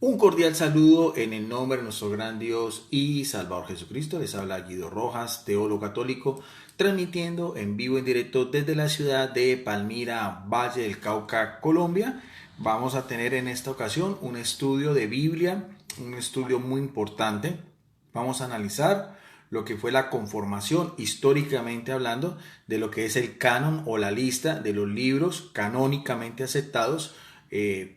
Un cordial saludo en el nombre de nuestro gran Dios y Salvador Jesucristo. Les habla Guido Rojas, teólogo católico, transmitiendo en vivo en directo desde la ciudad de Palmira, Valle del Cauca, Colombia. Vamos a tener en esta ocasión un estudio de Biblia, un estudio muy importante. Vamos a analizar lo que fue la conformación, históricamente hablando, de lo que es el canon o la lista de los libros canónicamente aceptados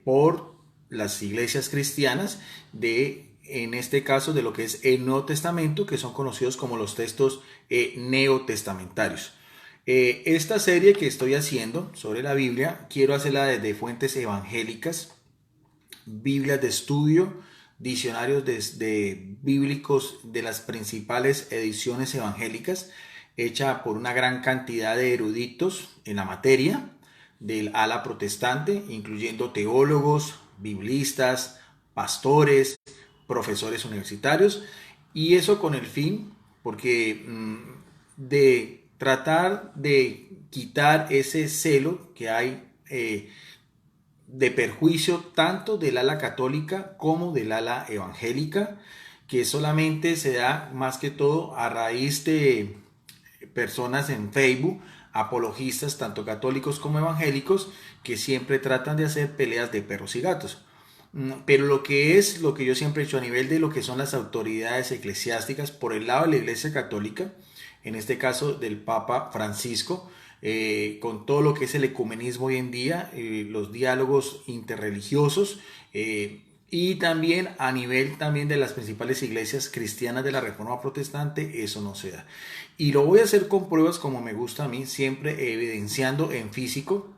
por las iglesias cristianas en este caso, de lo que es el Nuevo Testamento, que son conocidos como los textos neotestamentarios. Esta serie que estoy haciendo sobre la Biblia, quiero hacerla desde fuentes evangélicas, Biblias de estudio, diccionarios bíblicos de las principales ediciones evangélicas, hecha por una gran cantidad de eruditos en la materia del ala protestante, incluyendo teólogos, biblistas, pastores, profesores universitarios, y eso con el fin, porque de tratar de quitar ese celo que hay de perjuicio tanto del ala católica como del ala evangélica, que solamente se da más que todo a raíz de personas en Facebook, apologistas tanto católicos como evangélicos, que siempre tratan de hacer peleas de perros y gatos. Pero lo que yo siempre he hecho a nivel de lo que son las autoridades eclesiásticas por el lado de la Iglesia Católica, en este caso del Papa Francisco, con todo lo que es el ecumenismo hoy en día, los diálogos interreligiosos, y también a nivel también de las principales iglesias cristianas de la Reforma Protestante, eso no se da. Y lo voy a hacer con pruebas como me gusta a mí, siempre evidenciando en físico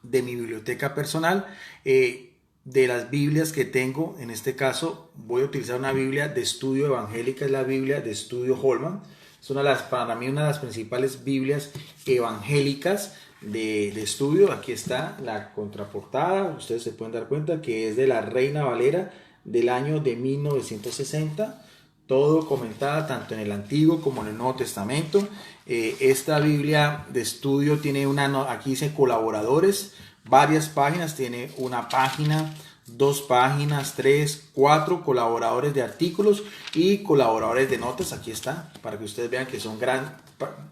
de mi biblioteca personal, de las Biblias que tengo. En este caso voy a utilizar una Biblia de estudio evangélica, es la Biblia de estudio Holman. Es para mí una de las principales Biblias evangélicas de estudio. Aquí está la contraportada, ustedes se pueden dar cuenta que es de la Reina Valera del año de 1960, todo comentada tanto en el Antiguo como en el Nuevo Testamento. Esta Biblia de estudio tiene aquí dice colaboradores, varias páginas, tiene una página, dos páginas, tres, cuatro colaboradores de artículos y colaboradores de notas. Aquí está, para que ustedes vean que son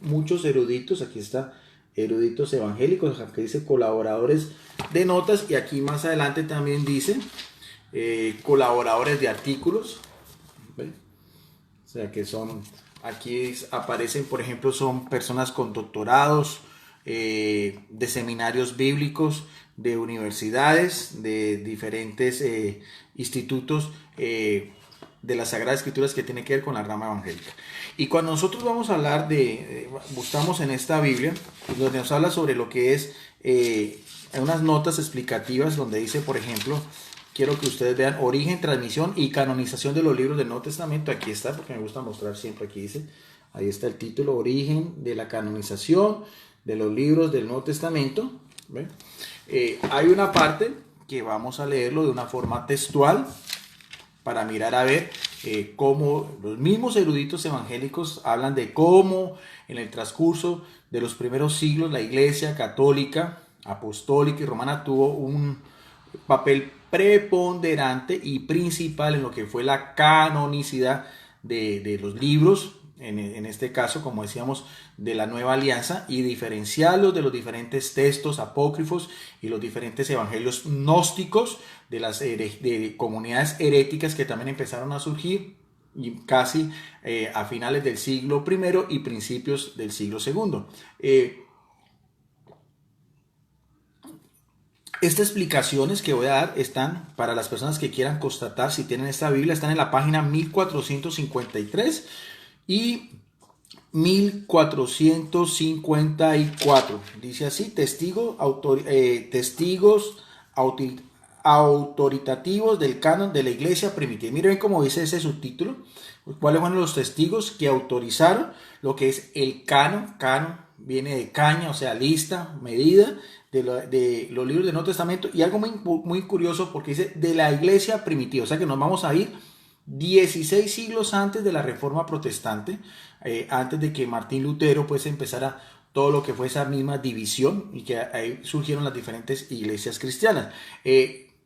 muchos eruditos. Aquí está, eruditos evangélicos, aquí dice colaboradores de notas, y aquí más adelante también dice colaboradores de artículos. ¿Ven? O sea que son, aquí aparecen, por ejemplo, son personas con doctorados, de seminarios bíblicos, de universidades, de diferentes institutos de las Sagradas Escrituras que tiene que ver con la rama evangélica. Y cuando nosotros vamos a hablar buscamos en esta Biblia, donde nos habla sobre lo que es, hay unas notas explicativas donde dice, por ejemplo, quiero que ustedes vean origen, transmisión y canonización de los libros del Nuevo Testamento. Aquí está, porque me gusta mostrar siempre. Aquí dice, ahí está el título, origen de la canonización de los libros del Nuevo Testamento. Hay una parte que vamos a leerlo de una forma textual para mirar a ver cómo los mismos eruditos evangélicos hablan de cómo en el transcurso de los primeros siglos la Iglesia católica, apostólica y romana tuvo un papel preponderante y principal en lo que fue la canonicidad de los libros, en este caso, como decíamos, de la Nueva Alianza, y diferenciarlos de los diferentes textos apócrifos y los diferentes evangelios gnósticos de las de comunidades heréticas que también empezaron a surgir y casi a finales del siglo I y principios del siglo II. Estas explicaciones que voy a dar están para las personas que quieran constatar si tienen esta Biblia, están en la página 1453 y 1454. Dice así: testigos autoritativos del canon de la iglesia primitiva. Miren cómo dice ese subtítulo. ¿Cuáles fueron los testigos que autorizaron lo que es el canon? Canon viene de caña, o sea, lista, medida de los libros del Nuevo Testamento. Y algo muy curioso, porque dice de la iglesia primitiva, o sea que nos vamos a ir 16 siglos antes de la Reforma Protestante, antes de que Martín Lutero pues empezara todo lo que fue esa misma división y que ahí surgieron las diferentes iglesias cristianas.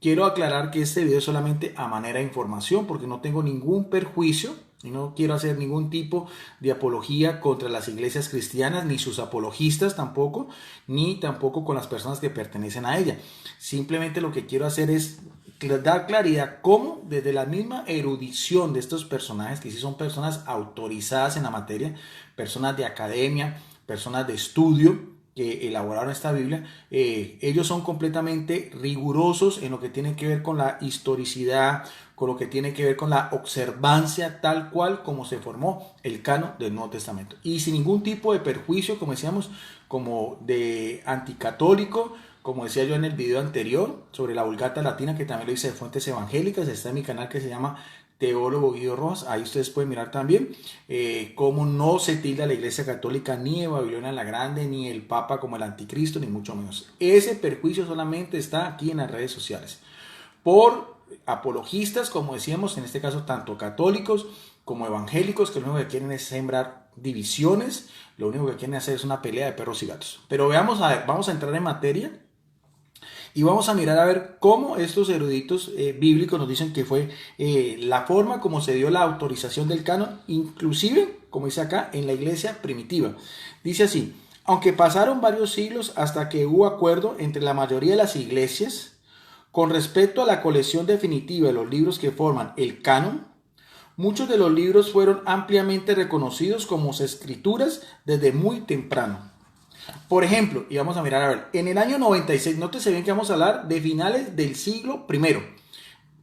quiero aclarar que este video es solamente a manera de información porque no tengo ningún perjuicio y no quiero hacer ningún tipo de apología contra las iglesias cristianas, ni sus apologistas tampoco, ni tampoco con las personas que pertenecen a ella. Simplemente lo que quiero hacer es dar claridad cómo desde la misma erudición de estos personajes, que sí son personas autorizadas en la materia, personas de academia, personas de estudio, que elaboraron esta Biblia, ellos son completamente rigurosos en lo que tiene que ver con la historicidad, con lo que tiene que ver con la observancia tal cual como se formó el canon del Nuevo Testamento. Y sin ningún tipo de perjuicio, como decíamos, como de anticatólico, como decía yo en el video anterior sobre la Vulgata Latina, que también lo hice de fuentes evangélicas, está en mi canal que se llama Teólogo Guido Rojas. Ahí ustedes pueden mirar también cómo no se tilda la Iglesia Católica ni de Babilonia la Grande, ni el Papa como el Anticristo, ni mucho menos. Ese perjuicio solamente está aquí en las redes sociales por apologistas, como decíamos, en este caso tanto católicos como evangélicos, que lo único que quieren es sembrar divisiones, lo único que quieren hacer es una pelea de perros y gatos. Pero veamos, a ver, vamos a entrar en materia. Y vamos a mirar a ver cómo estos eruditos bíblicos nos dicen que fue la forma como se dio la autorización del canon, inclusive, como dice acá, en la iglesia primitiva. Dice así: aunque pasaron varios siglos hasta que hubo acuerdo entre la mayoría de las iglesias con respecto a la colección definitiva de los libros que forman el canon, muchos de los libros fueron ampliamente reconocidos como escrituras desde muy temprano. Por ejemplo, y vamos a mirar a ver, en el año 96, nótese bien que vamos a hablar de finales del siglo I,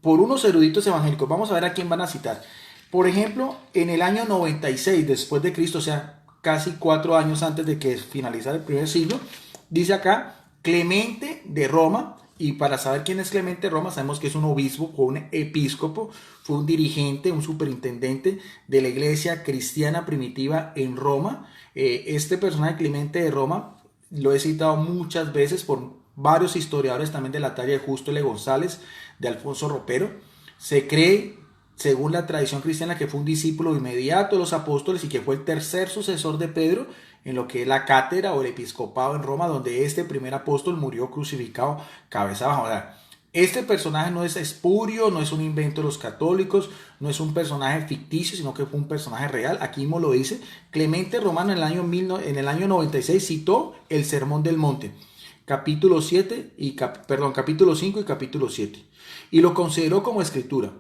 por unos eruditos evangélicos. Vamos a ver a quién van a citar. Por ejemplo, en el año 96 después de Cristo, o sea, casi 4 años antes de que finalizara el primer siglo, dice acá Clemente de Roma. Y para saber quién es Clemente de Roma, sabemos que es un obispo o un episcopo, fue un dirigente, un superintendente de la iglesia cristiana primitiva en Roma. Este personaje Clemente de Roma lo he citado muchas veces por varios historiadores también de la talla de Justo L. González, de Alfonso Ropero. Se cree, según la tradición cristiana, que fue un discípulo inmediato de los apóstoles y que fue el tercer sucesor de Pedro en lo que es la cátedra o el episcopado en Roma, donde este primer apóstol murió crucificado cabeza abajo. O sea, este personaje no es espurio, no es un invento de los católicos, no es un personaje ficticio, sino que fue un personaje real. Aquí mismo lo dice. Clemente Romano en el año 96 citó el Sermón del Monte, capítulo 7 y capítulo 5 y capítulo 7, y lo consideró como escritura.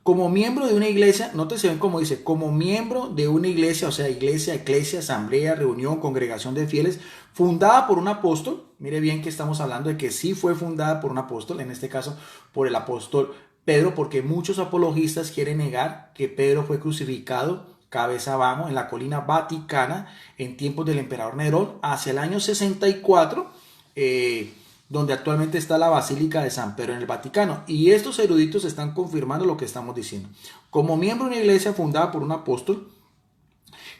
Como miembro de una iglesia, nótese bien cómo dice, como miembro de una iglesia, o sea, iglesia, eclesia, asamblea, reunión, congregación de fieles, fundada por un apóstol. Mire bien que estamos hablando de que sí fue fundada por un apóstol, en este caso por el apóstol Pedro, porque muchos apologistas quieren negar que Pedro fue crucificado cabeza abajo en la colina Vaticana en tiempos del emperador Nerón hacia el año 64, donde actualmente está la Basílica de San Pedro en el Vaticano. Y estos eruditos están confirmando lo que estamos diciendo. Como miembro de una iglesia fundada por un apóstol,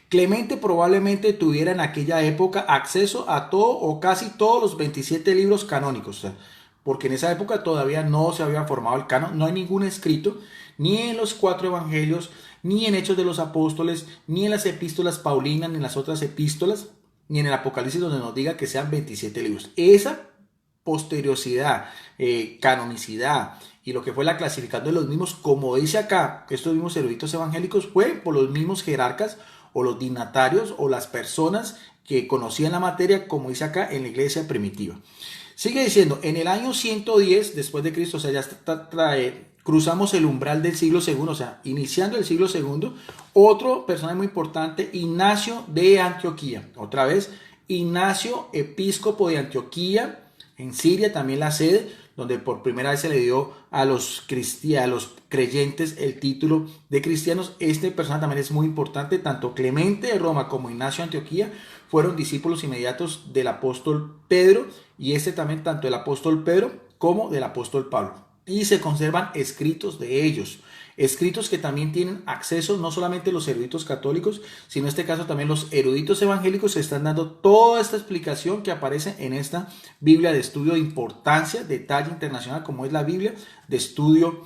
Clemente probablemente tuviera en aquella época acceso a todo o casi todos los 27 libros canónicos, o sea, porque en esa época todavía no se había formado el canon, no hay ningún escrito, ni en los 4 evangelios, ni en Hechos de los Apóstoles, ni en las epístolas paulinas, ni en las otras epístolas, ni en el Apocalipsis donde nos diga que sean 27 libros. Esa posteriosidad, canonicidad y lo que fue la clasificación de los mismos, como dice acá, estos mismos eruditos evangélicos, fue por los mismos jerarcas o los dignatarios o las personas que conocían la materia, como dice acá, en la iglesia primitiva. Sigue diciendo, en el año 110 después de Cristo, o sea, ya cruzamos el umbral del siglo segundo, o sea, iniciando el siglo segundo, otro personaje muy importante, Ignacio de Antioquía. Otra vez, Ignacio, episcopo de Antioquía, en Siria, también la sede, donde por primera vez se le dio a los creyentes el título de cristianos. Este personaje también es muy importante. Tanto Clemente de Roma como Ignacio de Antioquía fueron discípulos inmediatos del apóstol Pedro, y este también tanto del apóstol Pedro como del apóstol Pablo. Y se conservan escritos de ellos. Escritos que también tienen acceso no solamente los eruditos católicos, sino en este caso también los eruditos evangélicos que están dando toda esta explicación que aparece en esta Biblia de estudio de importancia, de talla internacional, como es la Biblia de estudio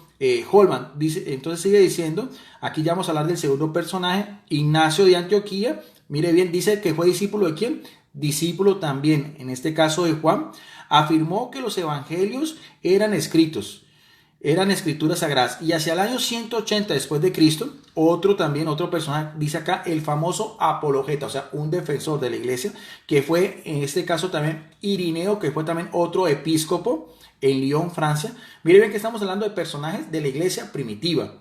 Holman. Dice, entonces sigue diciendo, aquí ya vamos a hablar del segundo personaje, Ignacio de Antioquía. Mire bien, dice que fue discípulo de ¿quién? Discípulo también, en este caso de Juan. Afirmó que los evangelios eran escritos. eran escrituras sagradas. Y hacia el año 180 después de Cristo, otro personaje, dice acá, el famoso apologeta, o sea, un defensor de la iglesia, que fue en este caso también Irineo, que fue también otro episcopo en Lyon, Francia. Miren bien que estamos hablando de personajes de la iglesia primitiva.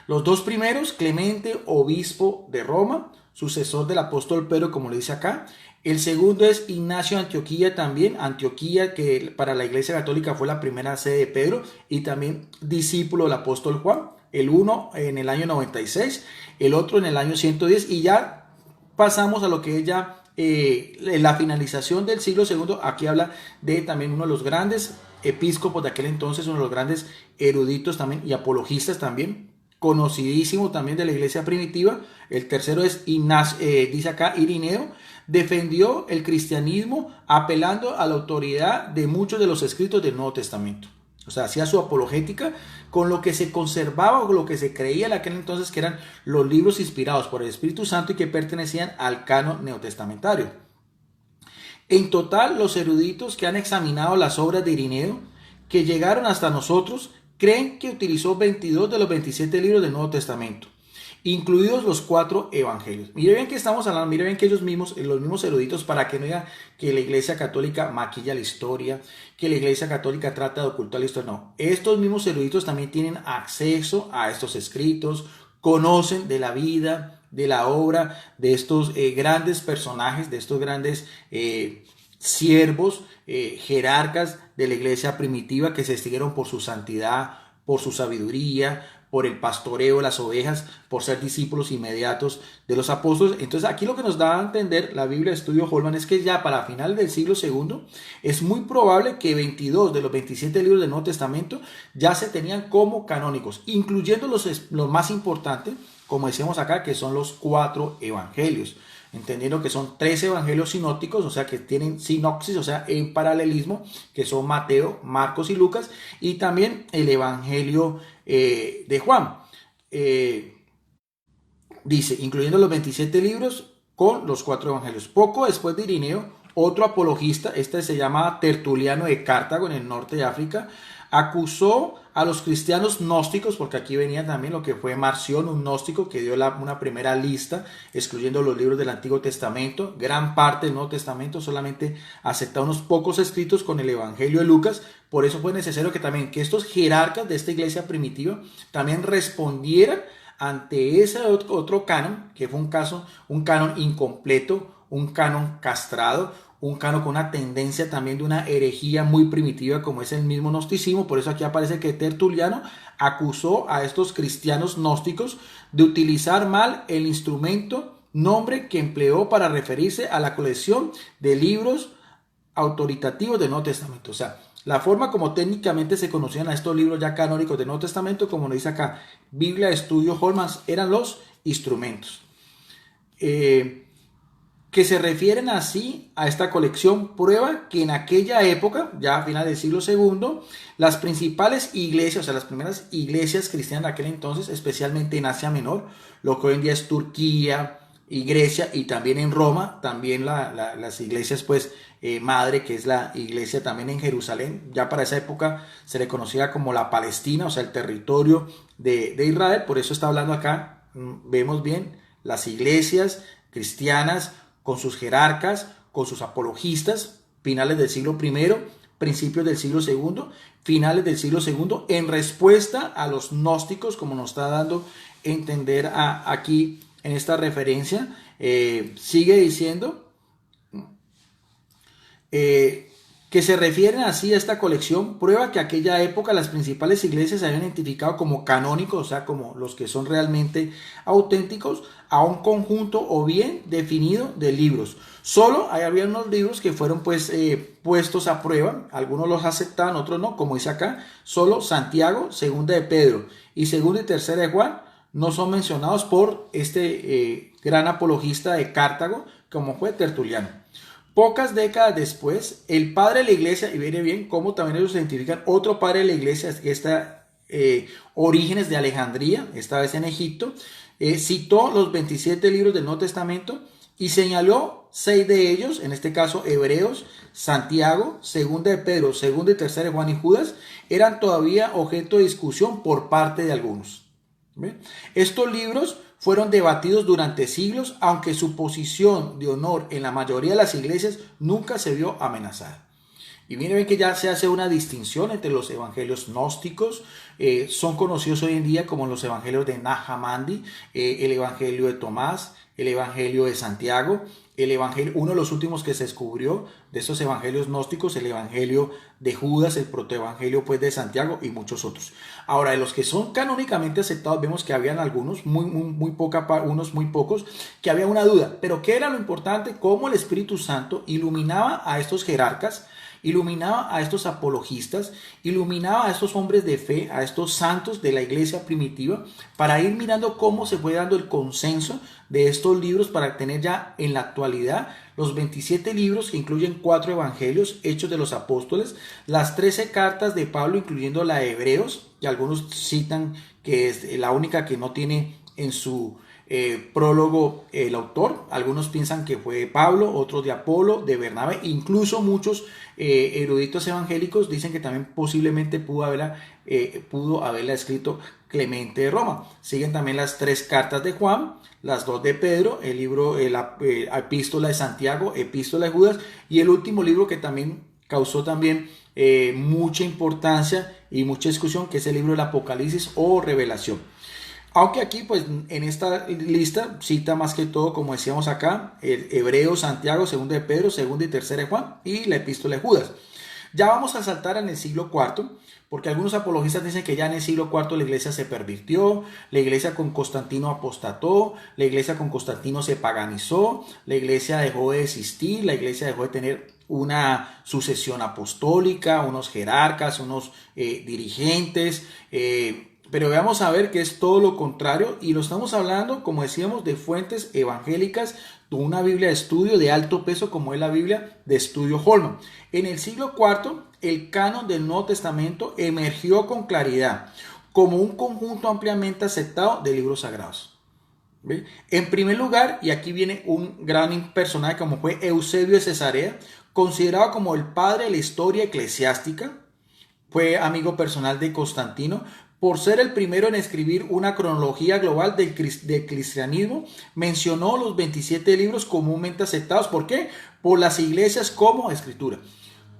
Los dos primeros, Clemente, obispo de Roma, sucesor del apóstol Pedro, como le dice acá. El segundo es Ignacio de Antioquía también, Antioquía que para la Iglesia Católica fue la primera sede de Pedro y también discípulo del apóstol Juan, el uno en el año 96, el otro en el año 110 y ya pasamos a lo que es ya la finalización del siglo segundo. Aquí habla de también uno de los grandes episcopos de aquel entonces, uno de los grandes eruditos también y apologistas también, conocidísimo también de la iglesia primitiva. El tercero es dice acá Irineo, defendió el cristianismo apelando a la autoridad de muchos de los escritos del Nuevo Testamento. O sea, hacía su apologética con lo que se conservaba o con lo que se creía en aquel entonces que eran los libros inspirados por el Espíritu Santo y que pertenecían al canon neotestamentario. En total, los eruditos que han examinado las obras de Irineo, que llegaron hasta nosotros, creen que utilizó 22 de los 27 libros del Nuevo Testamento, incluidos los 4 evangelios. Mire bien que estamos hablando, mire bien que ellos mismos, los mismos eruditos, para que no diga que la iglesia católica maquilla la historia, que la iglesia católica trata de ocultar la historia, no. Estos mismos eruditos también tienen acceso a estos escritos, conocen de la vida, de la obra de estos grandes personajes, de estos grandes siervos, jerarcas de la iglesia primitiva que se distinguieron por su santidad, por su sabiduría, por el pastoreo de las ovejas, por ser discípulos inmediatos de los apóstoles. Entonces aquí lo que nos da a entender la Biblia de Estudio Holman es que ya para final del siglo II es muy probable que 22 de los 27 libros del Nuevo Testamento ya se tenían como canónicos, incluyendo los más importantes, como decíamos acá, que son los 4 evangelios. Entendiendo que son 3 evangelios sinópticos, o sea que tienen sinopsis, o sea en paralelismo, que son Mateo, Marcos y Lucas, y también el evangelio de Juan. Dice, incluyendo los 27 libros con los 4 evangelios. Poco después de Irineo, otro apologista, este se llama Tertuliano de Cartago, en el norte de África, acusó a los cristianos gnósticos, porque aquí venía también lo que fue Marción, un gnóstico que dio una primera lista, excluyendo los libros del Antiguo Testamento, gran parte del Nuevo Testamento, solamente aceptaba unos pocos escritos con el Evangelio de Lucas. Por eso fue necesario que estos jerarcas de esta iglesia primitiva también respondieran ante ese otro canon, que fue un canon incompleto, un canon castrado, un canon con una tendencia también de una herejía muy primitiva como es el mismo gnosticismo. Por eso aquí aparece que Tertuliano acusó a estos cristianos gnósticos de utilizar mal el instrumento, nombre que empleó para referirse a la colección de libros autoritativos del Nuevo Testamento. O sea, la forma como técnicamente se conocían a estos libros ya canónicos del Nuevo Testamento, como nos dice acá, Biblia de Estudio Holman, eran los instrumentos. Que se refieren así a esta colección, prueba que en aquella época, ya a final del siglo II, las principales iglesias, o sea, las primeras iglesias cristianas de aquel entonces, especialmente en Asia Menor, lo que hoy en día es Turquía y Grecia, y también en Roma, también las iglesias, pues, madre, que es la iglesia también en Jerusalén, ya para esa época se le conocía como la Palestina, o sea, el territorio de Israel. Por eso está hablando acá, vemos bien, las iglesias cristianas, con sus jerarcas, con sus apologistas, finales del siglo I, principios del siglo II, finales del siglo II, en respuesta a los gnósticos, como nos está dando a entender aquí en esta referencia. Sigue diciendo que se refieren así a esta colección, prueba que aquella época las principales iglesias se habían identificado como canónicos, o sea, como los que son realmente auténticos, a un conjunto o bien definido de libros. Solo había unos libros que fueron pues puestos a prueba, algunos los aceptaban, otros no, como dice acá, solo Santiago, segunda de Pedro y segunda y tercera de Juan no son mencionados por este gran apologista de Cartago, como fue Tertuliano. Pocas décadas después, el padre de la iglesia, y viene bien cómo también ellos identifican otro padre de la iglesia, que está Orígenes de Alejandría, esta vez en Egipto, citó los 27 libros del Nuevo Testamento y señaló 6 de ellos, en este caso Hebreos, Santiago, Segunda de Pedro, Segunda y Tercera de Juan y Judas, eran todavía objeto de discusión por parte de algunos. ¿Ve? Estos libros fueron debatidos durante siglos, aunque su posición de honor en la mayoría de las iglesias nunca se vio amenazada. Y miren que ya se hace una distinción entre los evangelios gnósticos, son conocidos hoy en día como los evangelios de Nag Hammadi, el evangelio de Tomás, el evangelio de Santiago, el evangelio, uno de los últimos que se descubrió de estos evangelios gnósticos, el evangelio de Judas, el protoevangelio pues de Santiago y muchos otros. Ahora, de los que son canónicamente aceptados, vemos que habían algunos, unos muy pocos, que había una duda. Pero ¿qué era lo importante? Cómo el Espíritu Santo iluminaba a estos jerarcas, iluminaba a estos apologistas, iluminaba a estos hombres de fe, a estos santos de la iglesia primitiva, para ir mirando cómo se fue dando el consenso de estos libros para tener ya en la actualidad los 27 libros que incluyen 4 evangelios, Hechos de los Apóstoles, las 13 cartas de Pablo, incluyendo la de Hebreos, que algunos citan que es la única que no tiene en su prólogo el autor. Algunos piensan que fue Pablo, otros de Apolo, de Bernabé, incluso muchos eruditos evangélicos dicen que también posiblemente pudo haberla escrito Clemente de Roma. Siguen también las 3 cartas de Juan, las 2 de Pedro, el libro, la epístola de Santiago, epístola de Judas, y el último libro que también causó también mucha importancia y mucha discusión, que es el libro del Apocalipsis o Revelación. Aunque aquí, pues, en esta lista cita más que todo, como decíamos acá, el Hebreo, Santiago, Segunda de Pedro, Segunda y Tercera de Juan y la Epístola de Judas. Ya vamos a saltar en el siglo IV, porque algunos apologistas dicen que ya en el siglo IV la iglesia se pervirtió, la iglesia con Constantino apostató, la iglesia con Constantino se paganizó, la iglesia dejó de existir, la iglesia dejó de tener una sucesión apostólica, unos jerarcas, unos dirigentes, pero vamos a ver que es todo lo contrario y lo estamos hablando, como decíamos, de fuentes evangélicas, de una Biblia de estudio de alto peso como es la Biblia de estudio Holman. En el siglo IV, el canon del Nuevo Testamento emergió con claridad como un conjunto ampliamente aceptado de libros sagrados. ¿Ve? En primer lugar, y aquí viene un gran personaje como fue Eusebio de Cesarea, considerado como el padre de la historia eclesiástica, fue amigo personal de Constantino, por ser el primero en escribir una cronología global del cristianismo, mencionó los 27 libros comúnmente aceptados. ¿Por qué? Por las iglesias como escritura.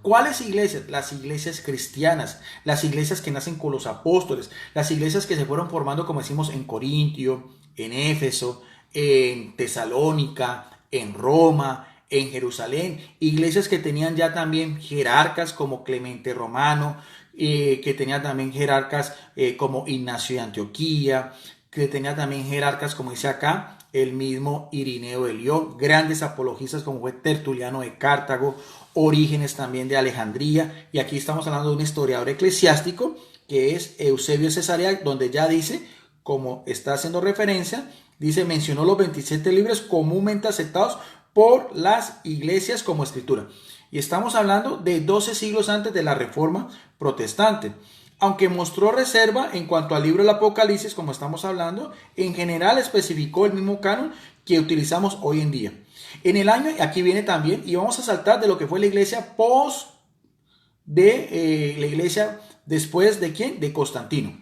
¿Cuáles iglesias? Las iglesias cristianas, las iglesias que nacen con los apóstoles, las iglesias que se fueron formando, como decimos, en Corintio, en Éfeso, en Tesalónica, en Roma, en Jerusalén, iglesias que tenían ya también jerarcas como Clemente Romano, que tenía también jerarcas como Ignacio de Antioquía, que tenía también jerarcas, como dice acá, el mismo Irineo de León, grandes apologistas como fue Tertuliano de Cartago, Orígenes también de Alejandría, y aquí estamos hablando de un historiador eclesiástico que es Eusebio de Cesarea, donde ya dice, como está haciendo referencia, dice, mencionó los 27 libros comúnmente aceptados por las iglesias como escritura. Y estamos hablando de 12 siglos antes de la Reforma Protestante. Aunque mostró reserva en cuanto al libro del Apocalipsis, como estamos hablando, en general especificó el mismo canon que utilizamos hoy en día. En el año, aquí viene también, y vamos a saltar de lo que fue la iglesia la iglesia después de ¿quién? De Constantino.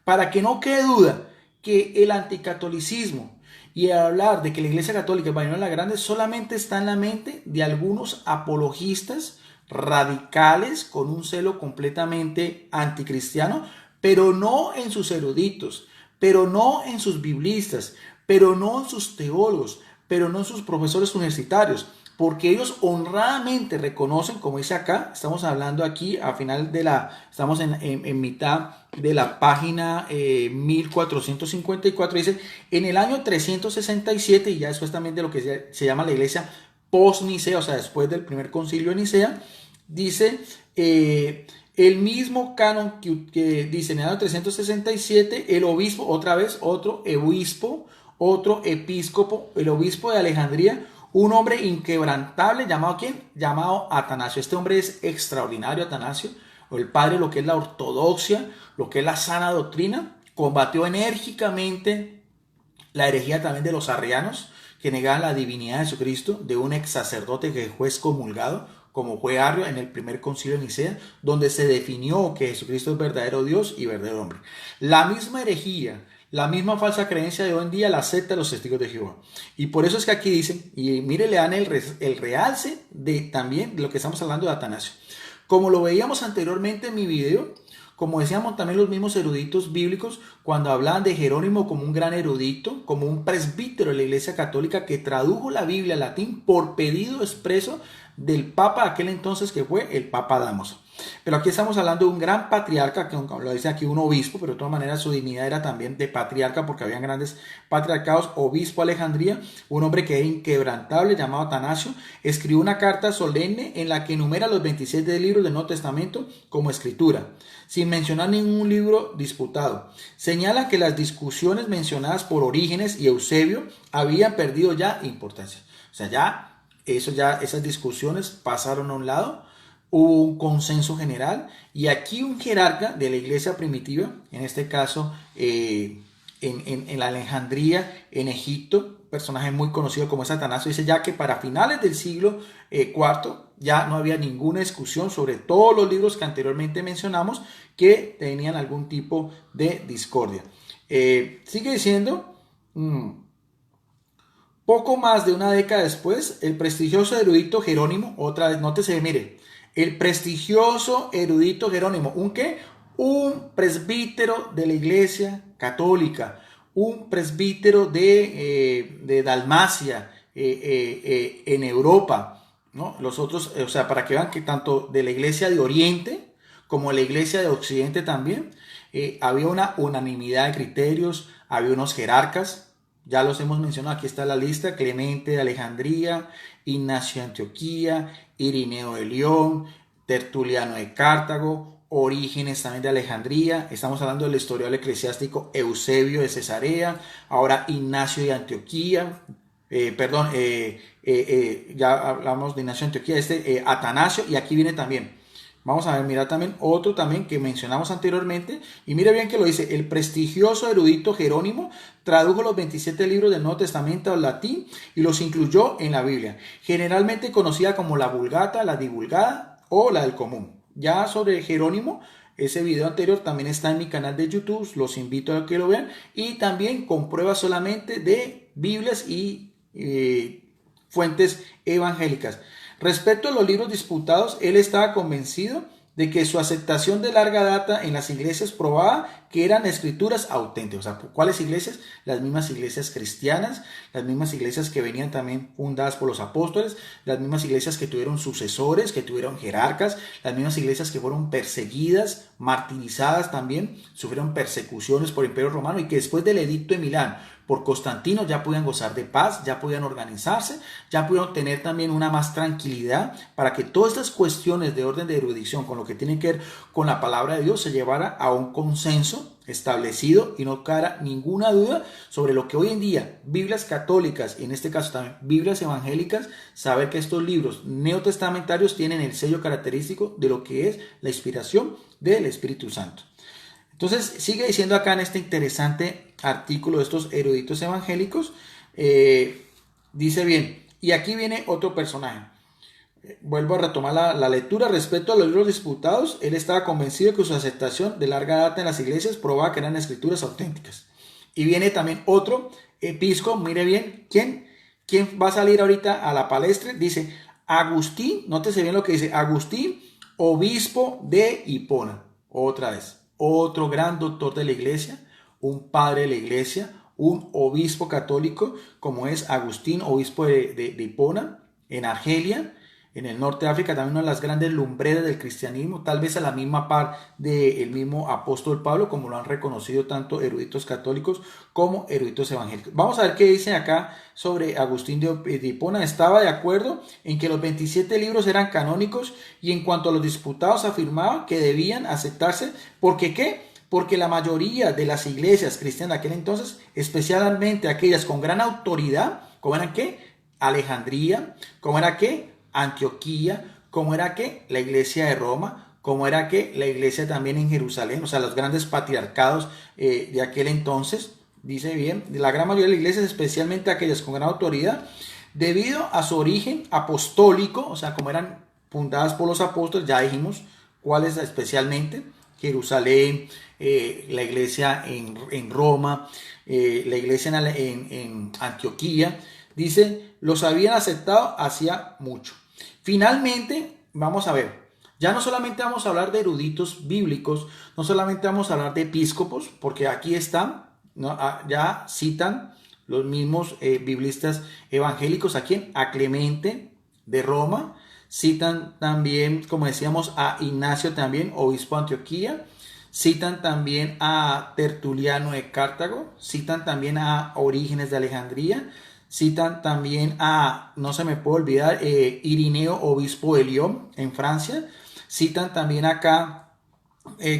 Para que no quede duda que el anticatolicismo y al hablar de que la Iglesia Católica es Babilonia la Grande solamente está en la mente de algunos apologistas radicales con un celo completamente anticristiano, pero no en sus eruditos, pero no en sus biblistas, pero no en sus teólogos, pero no en sus profesores universitarios, porque ellos honradamente reconocen, como dice acá, estamos hablando aquí a final de estamos en mitad de la página 1454, dice, en el año 367, y ya después también de lo que se llama la iglesia post-Nicea, o sea, después del primer concilio de Nicea, dice, el mismo canon que dice en el año 367, el obispo, otra vez, otro obispo, otro episcopo, el obispo de Alejandría, un hombre inquebrantable, ¿llamado quién? Llamado Atanasio. Este hombre es extraordinario, Atanasio, o el padre de lo que es la ortodoxia, lo que es la sana doctrina. Combatió enérgicamente la herejía también de los arrianos, que negaban la divinidad de Jesucristo, de un ex sacerdote que fue excomulgado, como fue Arrio en el primer concilio de Nicea, donde se definió que Jesucristo es verdadero Dios y verdadero hombre. La misma herejía, la misma falsa creencia de hoy en día la acepta los testigos de Jehová. Y por eso es que aquí dicen, y mire, le dan el realce de también de lo que estamos hablando de Atanasio. Como lo veíamos anteriormente en mi video, como decíamos también los mismos eruditos bíblicos, cuando hablaban de Jerónimo como un gran erudito, como un presbítero de la Iglesia Católica que tradujo la Biblia al latín por pedido expreso del Papa aquel entonces, que fue el Papa Dámaso. Pero aquí estamos hablando de un gran patriarca, que lo dice aquí un obispo, pero de todas maneras su dignidad era también de patriarca, porque habían grandes patriarcados. Obispo Alejandría, un hombre que era inquebrantable, llamado Atanasio, escribió una carta solemne en la que enumera los 27 libros del Nuevo Testamento como escritura, sin mencionar ningún libro disputado. Señala que las discusiones mencionadas por Orígenes y Eusebio habían perdido ya importancia. O sea, esas discusiones pasaron a un lado. Hubo un consenso general, y aquí un jerarca de la iglesia primitiva, en este caso en la Alejandría, en Egipto, personaje muy conocido como es Atanasio, dice ya que para finales del siglo IV ya no había ninguna discusión sobre todos los libros que anteriormente mencionamos que tenían algún tipo de discordia. Sigue diciendo... Poco más de una década después, el prestigioso erudito Jerónimo, otra vez, nótese, mire, el prestigioso erudito Jerónimo, ¿un qué? Un presbítero de la Iglesia Católica, un presbítero de Dalmacia, en Europa, ¿no? Los otros, o sea, para que vean que tanto de la Iglesia de Oriente como la Iglesia de Occidente también, había una unanimidad de criterios, había unos jerarcas. Ya los hemos mencionado, aquí está la lista: Clemente de Alejandría, Ignacio de Antioquía, Irineo de León, Tertuliano de Cartago, Orígenes también de Alejandría. Estamos hablando del historiador eclesiástico Eusebio de Cesarea, ahora Ignacio de Antioquía, ya hablamos de Ignacio de Antioquía, Atanasio, y aquí viene también. Vamos a ver, mira también otro también que mencionamos anteriormente, y mire bien que lo dice: el prestigioso erudito Jerónimo tradujo los 27 libros del Nuevo Testamento al latín y los incluyó en la Biblia, generalmente conocida como la Vulgata, la Divulgada o la del Común. Ya sobre Jerónimo, ese video anterior también está en mi canal de YouTube, los invito a que lo vean, y también con pruebas solamente de Biblias y fuentes evangélicas. Respecto a los libros disputados, él estaba convencido de que su aceptación de larga data en las iglesias probaba que eran escrituras auténticas. O sea, ¿cuáles iglesias? Las mismas iglesias cristianas, las mismas iglesias que venían también fundadas por los apóstoles, las mismas iglesias que tuvieron sucesores, que tuvieron jerarcas, las mismas iglesias que fueron perseguidas, martirizadas también, sufrieron persecuciones por el Imperio Romano, y que después del edicto de Milán por Constantino ya podían gozar de paz, ya podían organizarse, ya pudieron tener también una más tranquilidad para que todas estas cuestiones de orden de erudición con lo que tiene que ver con la palabra de Dios se llevara a un consenso establecido y no quedara ninguna duda sobre lo que hoy en día Biblias católicas, y en este caso también Biblias evangélicas, saber que estos libros neotestamentarios tienen el sello característico de lo que es la inspiración del Espíritu Santo. Entonces sigue diciendo acá en este interesante artículo de estos eruditos evangélicos, dice bien, y aquí viene otro personaje. Vuelvo a retomar la lectura. Respecto a los libros disputados, él estaba convencido de que su aceptación de larga data en las iglesias probaba que eran escrituras auténticas. Y viene también otro episcopo, mire bien, ¿quién va a salir ahorita a la palestra? Dice Agustín, nótese bien lo que dice, Agustín, obispo de Hipona. Otra vez, otro gran doctor de la iglesia, un padre de la iglesia, un obispo católico como es Agustín, obispo de Hipona, en Argelia, en el norte de África, también una de las grandes lumbreras del cristianismo, tal vez a la misma par del mismo apóstol Pablo, como lo han reconocido tanto eruditos católicos como eruditos evangélicos. Vamos a ver qué dice acá sobre Agustín de Hipona. Estaba de acuerdo en que los 27 libros eran canónicos, y en cuanto a los disputados afirmaba que debían aceptarse. ¿Porque qué? Porque la mayoría de las iglesias cristianas de aquel entonces, especialmente aquellas con gran autoridad, ¿cómo eran qué? Alejandría, ¿cómo era qué? Antioquía, como era que la iglesia de Roma, como era que la iglesia también en Jerusalén, o sea, los grandes patriarcados de aquel entonces, dice bien, de la gran mayoría de las iglesias, especialmente aquellas con gran autoridad, debido a su origen apostólico, o sea, como eran fundadas por los apóstoles, ya dijimos cuáles especialmente, Jerusalén, la iglesia en Roma, la iglesia en Antioquía, dice, los habían aceptado hacía mucho. Finalmente, vamos a ver, ya no solamente vamos a hablar de eruditos bíblicos, no solamente vamos a hablar de episcopos, porque aquí están, ¿no? Ya citan los mismos biblistas evangélicos, ¿a quién? A Clemente de Roma, citan también, como decíamos, a Ignacio también, obispo de Antioquía, citan también a Tertuliano de Cartago, citan también a Orígenes de Alejandría, citan también a, no se me puede olvidar, Irineo, obispo de Lyon, en Francia, citan también acá,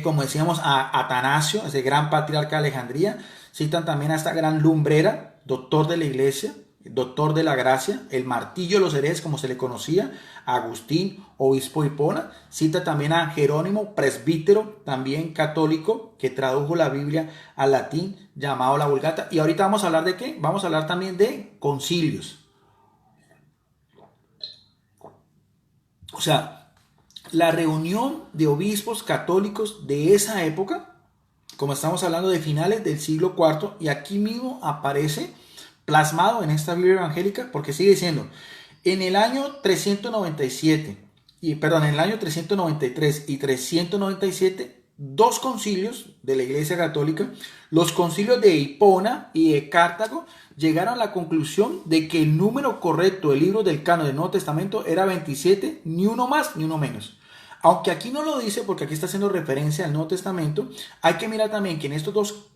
como decíamos, a Atanasio, ese gran patriarca de Alejandría, citan también a esta gran lumbrera, doctor de la iglesia, doctor de la gracia, el martillo de los herejes, como se le conocía, Agustín, obispo de Hipona, cita también a Jerónimo, presbítero, también católico, que tradujo la Biblia al latín, llamado la Vulgata. Y ahorita vamos a hablar de qué? Vamos a hablar también de concilios. O sea, la reunión de obispos católicos de esa época, como estamos hablando de finales del siglo IV, y aquí mismo aparece plasmado en esta Biblia evangélica, porque sigue diciendo, en el año 397, en el año 393 y 397, dos concilios de la Iglesia Católica, los concilios de Hipona y de Cartago, llegaron a la conclusión de que el número correcto del libro del canon del Nuevo Testamento era 27, ni uno más ni uno menos. Aunque aquí no lo dice, porque aquí está haciendo referencia al Nuevo Testamento, hay que mirar también que en estos dos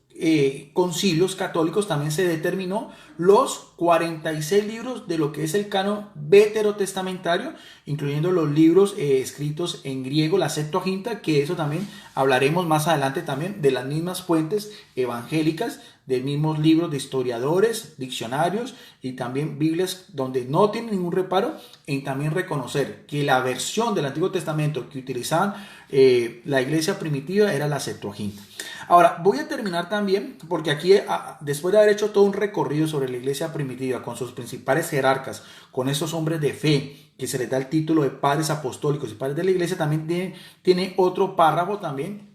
concilios católicos también se determinó los 46 libros de lo que es el canon veterotestamentario, incluyendo los libros escritos en griego, la Septuaginta, que eso también hablaremos más adelante también de las mismas fuentes evangélicas, de mismos libros de historiadores, diccionarios y también Biblias, donde no tienen ningún reparo en también reconocer que la versión del Antiguo Testamento que utilizaban la iglesia primitiva era la Septuaginta. Ahora, voy a terminar también, porque aquí, después de haber hecho todo un recorrido sobre la iglesia primitiva, con sus principales jerarcas, con esos hombres de fe, que se les da el título de padres apostólicos y padres de la iglesia, también tiene otro párrafo también,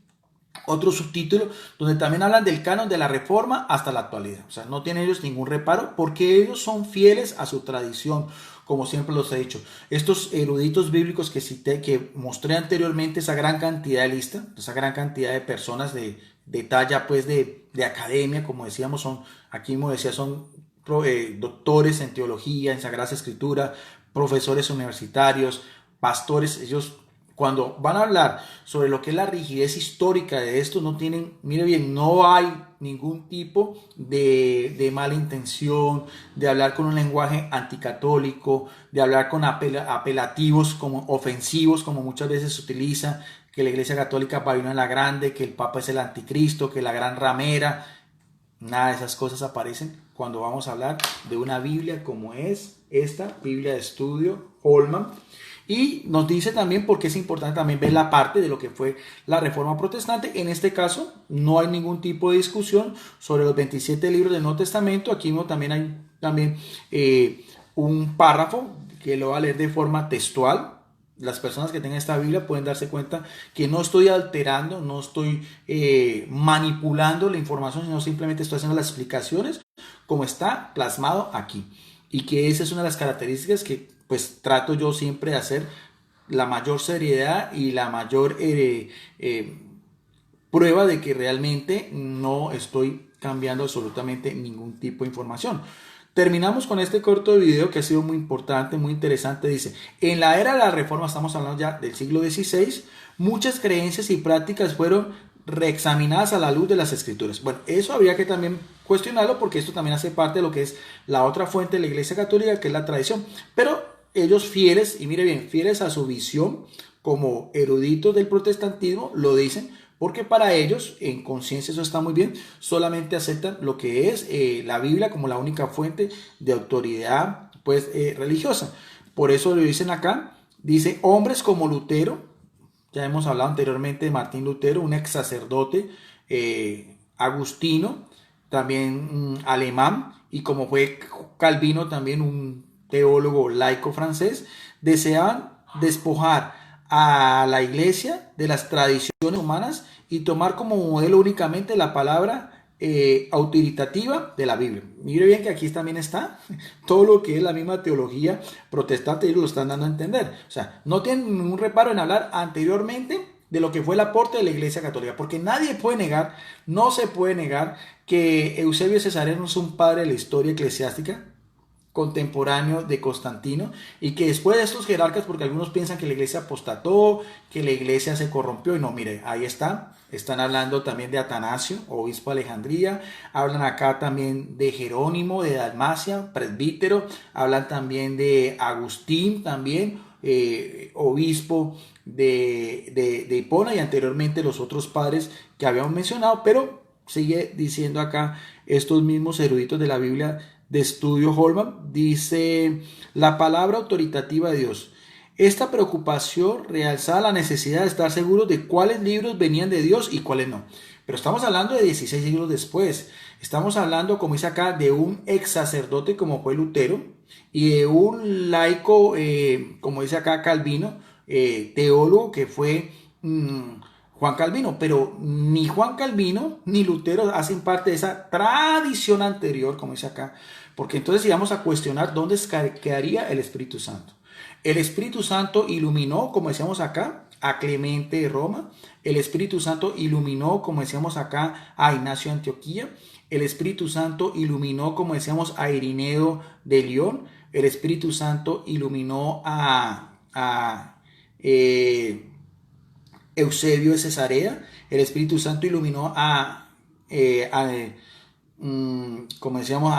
otro subtítulo, donde también hablan del canon de la Reforma hasta la actualidad. O sea, no tienen ellos ningún reparo, porque ellos son fieles a su tradición, como siempre los he dicho. Estos eruditos bíblicos que cité, que mostré anteriormente, esa gran cantidad de lista, esa gran cantidad de personas de talla, pues de academia, como decíamos, son, aquí como decía, son doctores en teología, en Sagrada Escritura, profesores universitarios, pastores. Ellos, cuando van a hablar sobre lo que es la rigidez histórica de esto, no tienen, mire bien, no hay ningún tipo de mala intención, de hablar con un lenguaje anticatólico, de hablar con apelativos como ofensivos, como muchas veces se utiliza, que la Iglesia Católica Babilonia la Grande, que el Papa es el anticristo, que la gran ramera. Nada de esas cosas aparecen cuando vamos a hablar de una Biblia como es esta Biblia de estudio Holman. Y nos dice también porque es importante también ver la parte de lo que fue la Reforma Protestante. En este caso no hay ningún tipo de discusión sobre los 27 libros del Nuevo Testamento. Aquí también hay también un párrafo que lo voy a leer de forma textual. Las personas que tengan esta Biblia pueden darse cuenta que no estoy alterando, no estoy manipulando la información, sino simplemente estoy haciendo las explicaciones como está plasmado aquí. Y que esa es una de las características que pues trato yo siempre de hacer, la mayor seriedad y la mayor prueba de que realmente no estoy cambiando absolutamente ningún tipo de información. Terminamos con este corto video que ha sido muy importante, muy interesante. Dice, en la era de la Reforma, estamos hablando ya del siglo XVI, muchas creencias y prácticas fueron reexaminadas a la luz de las Escrituras. Bueno, eso habría que también cuestionarlo, porque esto también hace parte de lo que es la otra fuente de la Iglesia Católica, que es la tradición. Pero ellos fieles, y mire bien, fieles a su visión como eruditos del protestantismo, lo dicen, porque para ellos, en conciencia eso está muy bien, solamente aceptan lo que es la Biblia como la única fuente de autoridad pues, religiosa. Por eso lo dicen acá, dice, hombres como Lutero, ya hemos hablado anteriormente de Martín Lutero, un ex sacerdote agustino, también alemán, y como fue Calvino también un teólogo laico francés, deseaban despojar a la iglesia de las tradiciones humanas y tomar como modelo únicamente la palabra autoritativa de la Biblia. Mire bien que aquí también está todo lo que es la misma teología protestante, ellos lo están dando a entender. O sea, no tienen ningún reparo en hablar anteriormente de lo que fue el aporte de la Iglesia Católica, porque nadie puede negar, no se puede negar que Eusebio Cesareno es un padre de la historia eclesiástica contemporáneo de Constantino, y que después de estos jerarcas, porque algunos piensan que la iglesia apostató, que la iglesia se corrompió, y no, mire, ahí están hablando también de Atanasio, obispo de Alejandría, hablan acá también de Jerónimo de Dalmacia, presbítero, hablan también de Agustín también, obispo de Hipona, y anteriormente los otros padres que habíamos mencionado, pero sigue diciendo acá estos mismos eruditos de la Biblia de estudio Holman, dice la palabra autoritativa de Dios. Esta preocupación realzaba la necesidad de estar seguros de cuáles libros venían de Dios y cuáles no. Pero estamos hablando de 16 siglos después. Estamos hablando, como dice acá, de un ex sacerdote como fue Lutero y de un laico, como dice acá Calvino, teólogo que fue Juan Calvino, pero ni Juan Calvino ni Lutero hacen parte de esa tradición anterior, como dice acá, porque entonces íbamos a cuestionar dónde quedaría el Espíritu Santo. El Espíritu Santo iluminó, como decíamos acá, a Clemente de Roma. El Espíritu Santo iluminó, como decíamos acá, a Ignacio de Antioquía. El Espíritu Santo iluminó, como decíamos, a Irineo de León. El Espíritu Santo iluminó a Eusebio de Cesarea. El Espíritu Santo iluminó como decíamos,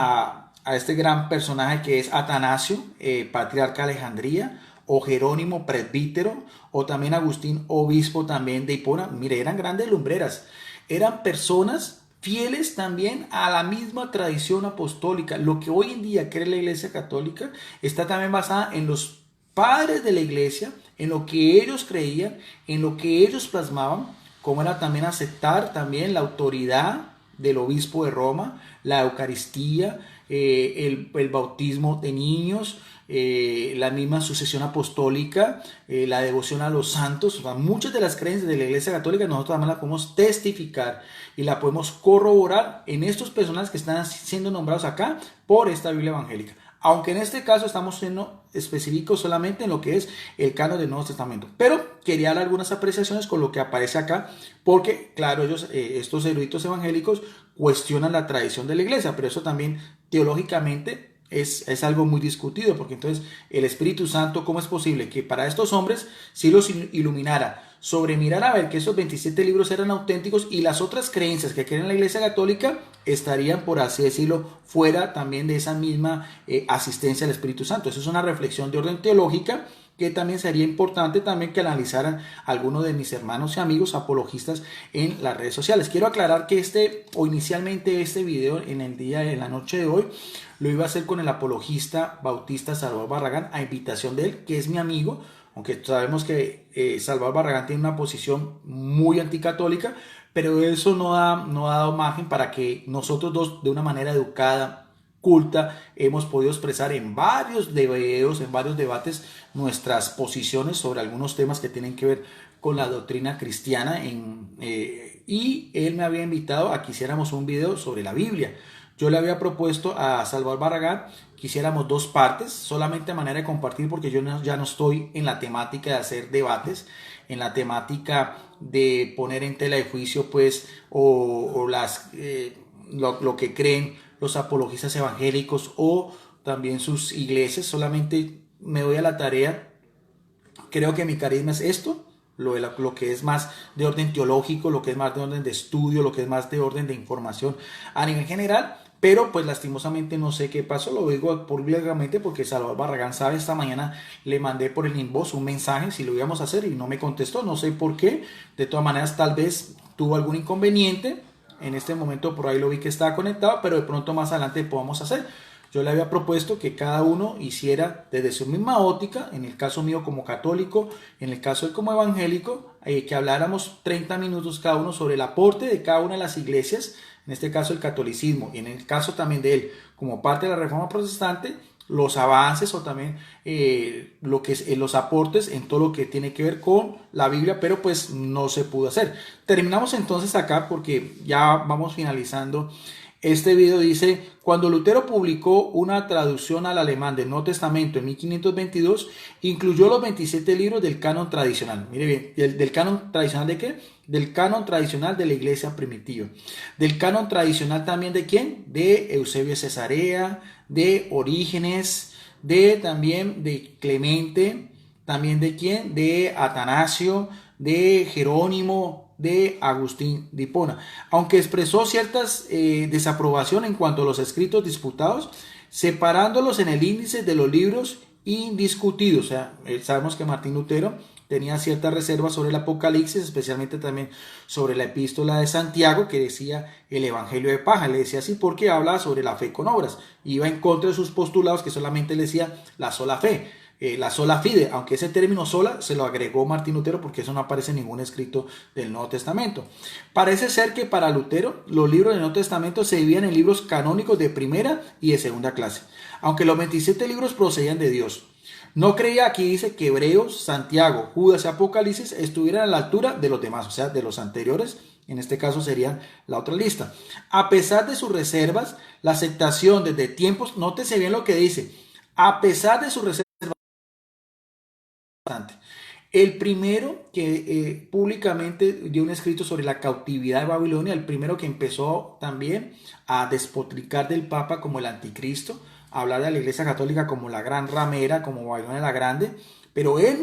a este gran personaje que es Atanasio, patriarca de Alejandría, o Jerónimo, presbítero, o también Agustín, obispo también de Hipona. Mire, eran grandes lumbreras, eran personas fieles también a la misma tradición apostólica. Lo que hoy en día cree la Iglesia Católica está también basada en los padres de la Iglesia, en lo que ellos creían, en lo que ellos plasmaban, como era también aceptar también la autoridad del obispo de Roma, la Eucaristía, el bautismo de niños, la misma sucesión apostólica, la devoción a los santos. O sea, muchas de las creencias de la Iglesia Católica nosotros también las podemos testificar y la podemos corroborar en estos personajes que están siendo nombrados acá por esta Biblia evangélica. Aunque en este caso estamos siendo específicos solamente en lo que es el canon del Nuevo Testamento. Pero quería dar algunas apreciaciones con lo que aparece acá, porque claro, ellos, estos eruditos evangélicos, cuestionan la tradición de la iglesia, pero eso también teológicamente es algo muy discutido, porque entonces el Espíritu Santo, ¿cómo es posible que para estos hombres sí los iluminara sobre mirar a ver que esos 27 libros eran auténticos y las otras creencias que creen en la Iglesia Católica estarían, por así decirlo, fuera también de esa misma asistencia al Espíritu Santo? Eso es una reflexión de orden teológica que también sería importante también que analizaran algunos de mis hermanos y amigos apologistas en las redes sociales. Quiero aclarar que inicialmente este video en la noche de hoy lo iba a hacer con el apologista bautista Salvador Barragán, a invitación de él, que es mi amigo, aunque sabemos que Salvador Barragán tiene una posición muy anticatólica, pero eso no ha dado margen para que nosotros dos, de una manera educada, culta, hemos podido expresar en varios videos, en varios debates, nuestras posiciones sobre algunos temas que tienen que ver con la doctrina cristiana, y él me había invitado a que hiciéramos un video sobre la Biblia. Yo le había propuesto a Salvador Barragán que hiciéramos 2 partes, solamente a manera de compartir, porque yo ya no estoy en la temática de hacer debates, en la temática de poner en tela de juicio, pues, lo que creen los apologistas evangélicos o también sus iglesias. Solamente me doy a la tarea, creo que mi carisma es esto, lo que es más de orden teológico, lo que es más de orden de estudio, lo que es más de orden de información a nivel general. Pero pues lastimosamente no sé qué pasó, lo digo públicamente porque Salvador Barragán sabe, esta mañana le mandé por el inbox un mensaje si lo íbamos a hacer y no me contestó, no sé por qué. De todas maneras, tal vez tuvo algún inconveniente, en este momento por ahí lo vi que estaba conectado, pero de pronto más adelante podamos hacer. yo le había propuesto que cada uno hiciera desde su misma óptica, en el caso mío como católico, en el caso de como evangélico, que habláramos 30 minutos cada uno sobre el aporte de cada una de las iglesias, en este caso el catolicismo, y en el caso también de él como parte de la Reforma Protestante, los avances o también lo que es los aportes en todo lo que tiene que ver con la Biblia, pero pues no se pudo hacer. Terminamos entonces acá porque ya vamos finalizando. Este video dice: cuando Lutero publicó una traducción al alemán del Nuevo Testamento en 1522, incluyó los 27 libros del canon tradicional. Mire bien, ¿del canon tradicional de qué? Del canon tradicional de la iglesia primitiva. Del canon tradicional también de ¿quién? De Eusebio de Cesarea, de Orígenes, también de Clemente, también de ¿quién? De Atanasio, de Jerónimo, de Agustín de Hipona. Aunque expresó ciertas desaprobación en cuanto a los escritos disputados, separándolos en el índice de los libros indiscutidos. O sea, sabemos que Martín Lutero tenía ciertas reservas sobre el Apocalipsis, especialmente también sobre la epístola de Santiago, que decía el evangelio de paja. Le decía así porque hablaba sobre la fe con obras. Iba en contra de sus postulados, que solamente le decía la sola fe. La sola fide, aunque ese término sola se lo agregó Martín Lutero porque eso no aparece en ningún escrito del Nuevo Testamento. Parece ser que para Lutero los libros del Nuevo Testamento se dividían en libros canónicos de primera y de segunda clase, aunque los 27 libros procedían de Dios. No creía, aquí dice, que Hebreos, Santiago, Judas y Apocalipsis estuvieran a la altura de los demás, o sea, de los anteriores. En este caso serían la otra lista. A pesar de sus reservas, la aceptación desde tiempos, nótese bien lo que dice, a pesar de sus reservas, el primero que públicamente dio un escrito sobre la cautividad de Babilonia, el primero que empezó también a despotricar del Papa como el anticristo, a hablar de la Iglesia Católica como la gran ramera, como Babilonia la Grande, pero él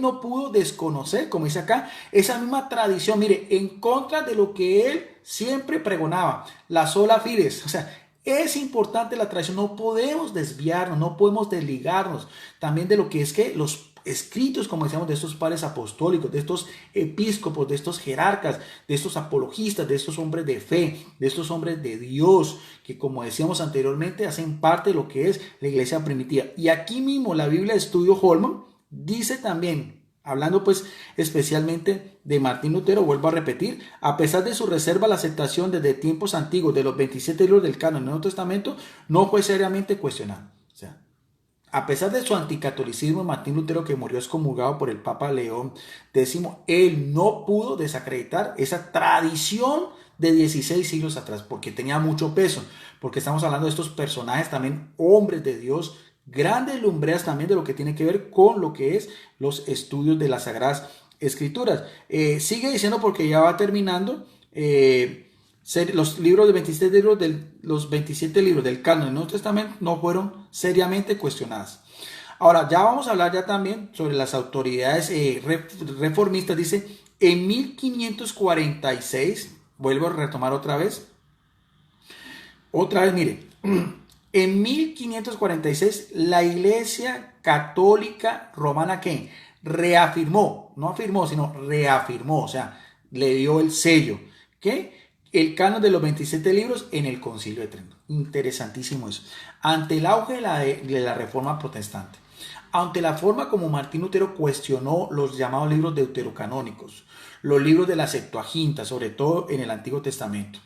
no pudo desconocer, como dice acá, esa misma tradición, mire, en contra de lo que él siempre pregonaba, la sola fides, o sea, es importante la tradición, no podemos desviarnos, no podemos desligarnos también de lo que es que los escritos, como decíamos, de estos padres apostólicos, de estos episcopos, de estos jerarcas, de estos apologistas, de estos hombres de fe, de estos hombres de Dios, que como decíamos anteriormente, hacen parte de lo que es la iglesia primitiva. Y aquí mismo la Biblia de Estudio Holman dice también, hablando pues especialmente de Martín Lutero, vuelvo a repetir, a pesar de su reserva, la aceptación desde tiempos antiguos de los 27 libros del canon del Nuevo Testamento no fue seriamente cuestionada. O sea, a pesar de su anticatolicismo, Martín Lutero, que murió excomulgado por el Papa León X, él no pudo desacreditar esa tradición de 16 siglos atrás, porque tenía mucho peso, porque estamos hablando de estos personajes también, hombres de Dios, grandes lumbreras también de lo que tiene que ver con lo que es los estudios de las Sagradas Escrituras. Sigue diciendo, porque ya va terminando, los libros de 27 libros del canon del Nuevo Testamento no fueron seriamente cuestionados. Ahora ya vamos a hablar ya también sobre las autoridades reformistas. Dice, en 1546, vuelvo a retomar otra vez, mire, en 1546 la Iglesia Católica Romana, ¿qué? Reafirmó, no afirmó, sino reafirmó, o sea, le dio el sello, ¿qué? El canon de los 27 libros en el Concilio de Trento. Interesantísimo eso. Ante el auge de la Reforma Protestante, ante la forma como Martín Lutero cuestionó los llamados libros deuterocanónicos, los libros de la Septuaginta, sobre todo en el Antiguo Testamento,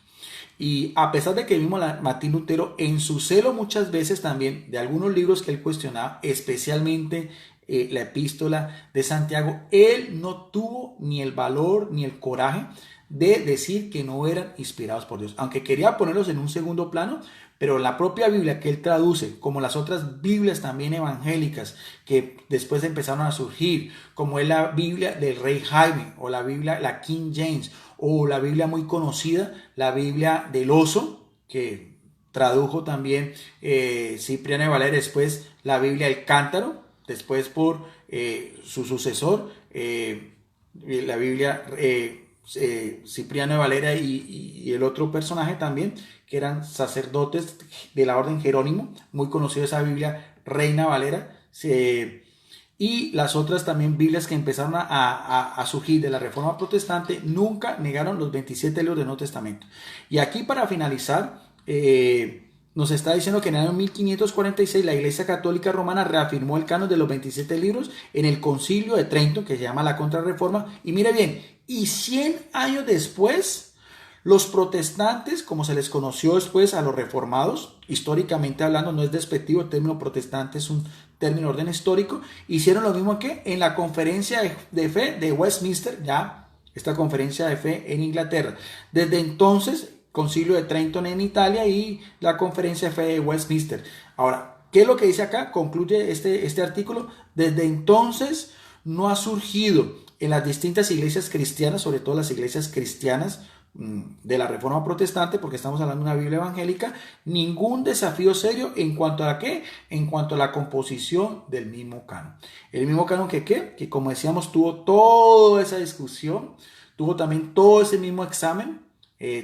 y a pesar de que vimos a Martín Lutero en su celo muchas veces también de algunos libros que él cuestionaba, especialmente la epístola de Santiago, él no tuvo ni el valor ni el coraje de decir que no eran inspirados por Dios, aunque quería ponerlos en un segundo plano, pero la propia Biblia que él traduce, como las otras Biblias también evangélicas que después empezaron a surgir, como es la Biblia del Rey Jaime, o la Biblia, la King James, o la Biblia muy conocida, la Biblia del Oso, que tradujo también Cipriano de Valera, después la Biblia del Cántaro, después por su sucesor, la Biblia Cipriano de Valera y el otro personaje también, que eran sacerdotes de la orden Jerónimo, muy conocido esa Biblia Reina Valera, y las otras también Biblias que empezaron a surgir de la Reforma Protestante, nunca negaron los 27 libros del Nuevo Testamento. Y aquí para finalizar, nos está diciendo que en el año 1546 la Iglesia Católica Romana reafirmó el canon de los 27 libros en el Concilio de Trento, que se llama la Contrarreforma. Y mire bien, y 100 años después, los protestantes, como se les conoció después a los reformados, históricamente hablando, no es despectivo, el término protestante es un término de orden histórico, hicieron lo mismo que en la conferencia de fe de Westminster, ya esta conferencia de fe en Inglaterra. Desde entonces, Concilio de Trento en Italia y la conferencia de fe de Westminster. Ahora, ¿qué es lo que dice acá? Concluye este artículo. Desde entonces no ha surgido en las distintas iglesias cristianas, sobre todo las iglesias cristianas de la Reforma Protestante, porque estamos hablando de una Biblia evangélica, ningún desafío serio en cuanto a ¿qué? En cuanto a la composición del mismo canon. El mismo canon que como decíamos, tuvo toda esa discusión, tuvo también todo ese mismo examen,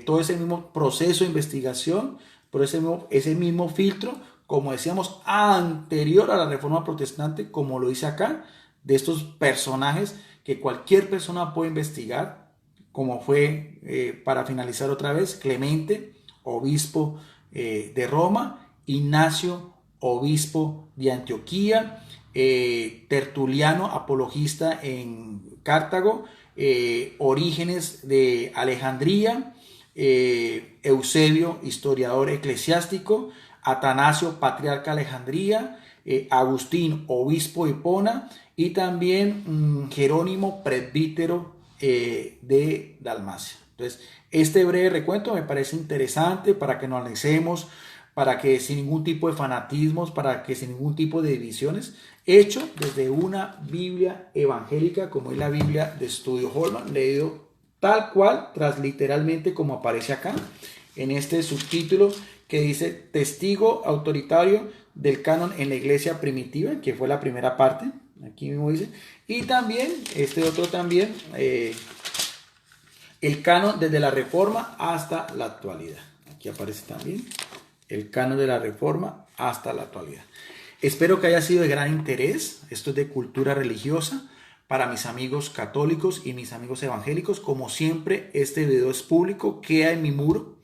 todo ese mismo proceso de investigación, por ese mismo filtro, como decíamos, anterior a la Reforma Protestante, como lo dice acá, de estos personajes que cualquier persona puede investigar, como fue, para finalizar otra vez, Clemente, obispo de Roma, Ignacio, obispo de Antioquía, Tertuliano, apologista en Cartago, Orígenes de Alejandría, Eusebio, historiador eclesiástico, Atanasio, patriarca de Alejandría, Agustín, obispo de Hipona, y también Jerónimo, presbítero de Dalmacia. Entonces, este breve recuento me parece interesante para que nos analicemos, para que sin ningún tipo de fanatismos, para que sin ningún tipo de divisiones, hecho desde una Biblia evangélica como es la Biblia de Estudio Holman, leído tal cual, transliteralmente como aparece acá, en este subtítulo que dice testigo autoritario del canon en la iglesia primitiva, que fue la primera parte, aquí mismo dice, y también, este otro también, el canon desde la Reforma hasta la actualidad. Aquí aparece también el canon de la Reforma hasta la actualidad. Espero que haya sido de gran interés. Esto es de cultura religiosa para mis amigos católicos y mis amigos evangélicos. Como siempre, este video es público, queda en mi muro.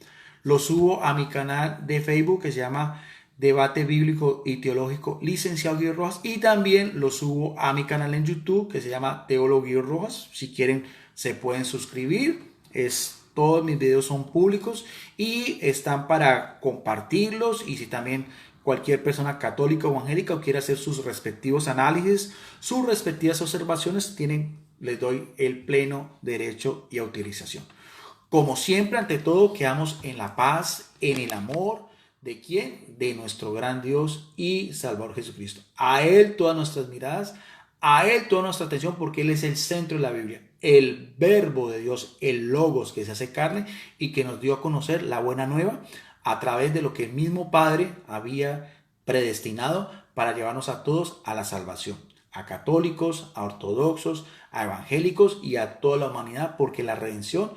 Lo subo a mi canal de Facebook que se llama Debate Bíblico y Teológico Licenciado Guido Rojas, y también lo subo a mi canal en YouTube que se llama Teólogo Guido Rojas. Si quieren se pueden suscribir. Todos mis videos son públicos y están para compartirlos, y si también cualquier persona católica o evangélica quiere hacer sus respectivos análisis, sus respectivas observaciones, les doy el pleno derecho y autorización. Como siempre, ante todo, quedamos en la paz, en el amor. ¿De quién? De nuestro gran Dios y Salvador Jesucristo. A Él todas nuestras miradas, a Él toda nuestra atención, porque Él es el centro de la Biblia, el verbo de Dios, el logos que se hace carne y que nos dio a conocer la buena nueva a través de lo que el mismo Padre había predestinado para llevarnos a todos a la salvación, a católicos, a ortodoxos, a evangélicos y a toda la humanidad, porque la redención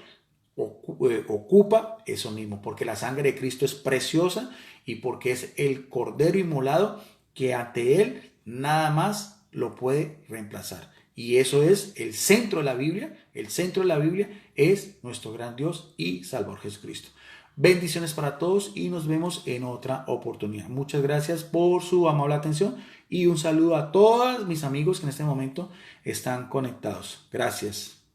ocupa eso mismo, porque la sangre de Cristo es preciosa y porque es el cordero inmolado que ante Él nada más lo puede reemplazar. Y eso es el centro de la Biblia. El centro de la Biblia es nuestro gran Dios y Salvador Jesucristo. Bendiciones para todos y nos vemos en otra oportunidad. Muchas gracias por su amable atención y un saludo a todos mis amigos que en este momento están conectados. Gracias.